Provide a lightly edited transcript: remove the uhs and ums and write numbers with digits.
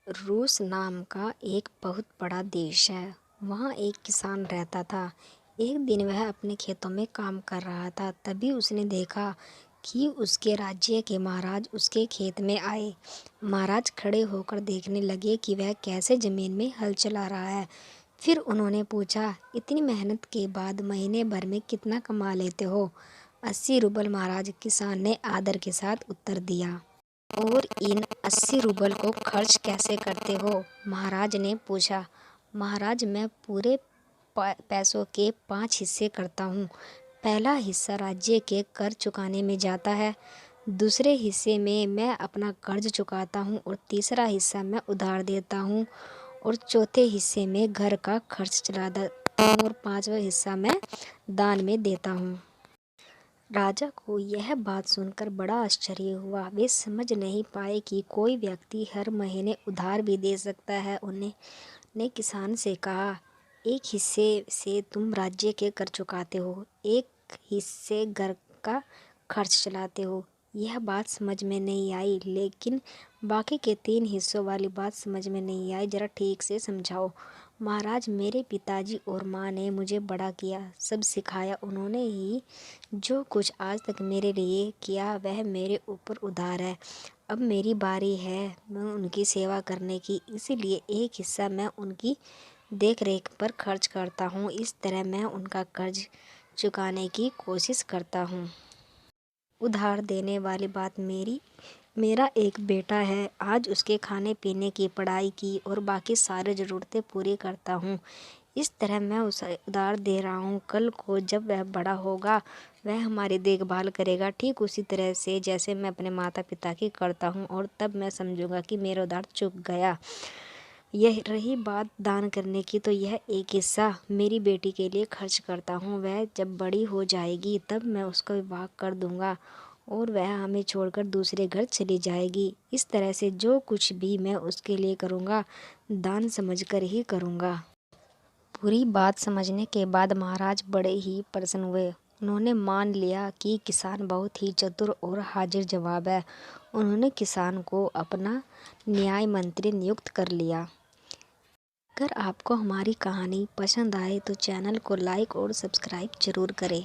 रूस नाम का एक बहुत बड़ा देश है। वहाँ एक किसान रहता था। एक दिन वह अपने खेतों में काम कर रहा था। तभी उसने देखा कि उसके राज्य के महाराज उसके खेत में आए। महाराज खड़े होकर देखने लगे कि वह कैसे जमीन में हल चला रहा है। फिर उन्होंने पूछा, इतनी मेहनत के बाद महीने भर में कितना कमा लेते हो? 80 रूबल महाराज, किसान ने आदर के साथ उत्तर दिया। और इन 80 रूबल को खर्च कैसे करते हो? महाराज ने पूछा। महाराज, मैं पूरे पैसों के 5 हिस्से करता हूँ। पहला हिस्सा राज्य के कर चुकाने में जाता है, दूसरे हिस्से में मैं अपना कर्ज चुकाता हूँ और तीसरा हिस्सा मैं उधार देता हूँ और चौथे हिस्से में घर का खर्च चलाता हूँ और पांचवा हिस्सा मैं दान में देता हूँ। राजा को यह बात सुनकर बड़ा आश्चर्य हुआ। वे समझ नहीं पाए कि कोई व्यक्ति हर महीने उधार भी दे सकता है। उन्होंने किसान से कहा, एक हिस्से से तुम राज्य के कर चुकाते हो, एक हिस्से घर का खर्च चलाते हो। यह बात समझ में नहीं आई, लेकिन बाकी के 3 हिस्सों वाली बात समझ में नहीं आई। जरा ठीक से समझाओ। महाराज, मेरे पिताजी और माँ ने मुझे बड़ा किया, सब सिखाया। उन्होंने ही जो कुछ आज तक मेरे लिए किया वह मेरे ऊपर उधार है। अब मेरी बारी है मैं उनकी सेवा करने की, इसीलिए एक हिस्सा मैं उनकी देख रेख पर खर्च करता हूँ। इस तरह मैं उनका कर्ज चुकाने की कोशिश करता हूँ। उधार देने वाली बात मेरा एक बेटा है। आज उसके खाने पीने की, पढ़ाई की और बाकी सारी ज़रूरतें पूरी करता हूँ। इस तरह मैं उसे उधार दे रहा हूँ। कल को जब वह बड़ा होगा वह हमारी देखभाल करेगा, ठीक उसी तरह से जैसे मैं अपने माता पिता की करता हूँ, और तब मैं समझूंगा कि मेरा उधार चुक गया। यह रही बात दान करने की, तो यह एक हिस्सा मेरी बेटी के लिए खर्च करता हूँ। वह जब बड़ी हो जाएगी तब मैं उसका विवाह कर दूंगा और वह हमें छोड़कर दूसरे घर चली जाएगी। इस तरह से जो कुछ भी मैं उसके लिए करूँगा दान समझकर ही करूँगा। पूरी बात समझने के बाद महाराज बड़े ही प्रसन्न हुए। उन्होंने मान लिया कि किसान बहुत ही चतुर और हाजिर जवाब है। उन्होंने किसान को अपना न्याय मंत्री नियुक्त कर लिया। अगर आपको हमारी कहानी पसंद आए तो चैनल को लाइक और सब्सक्राइब जरूर करें।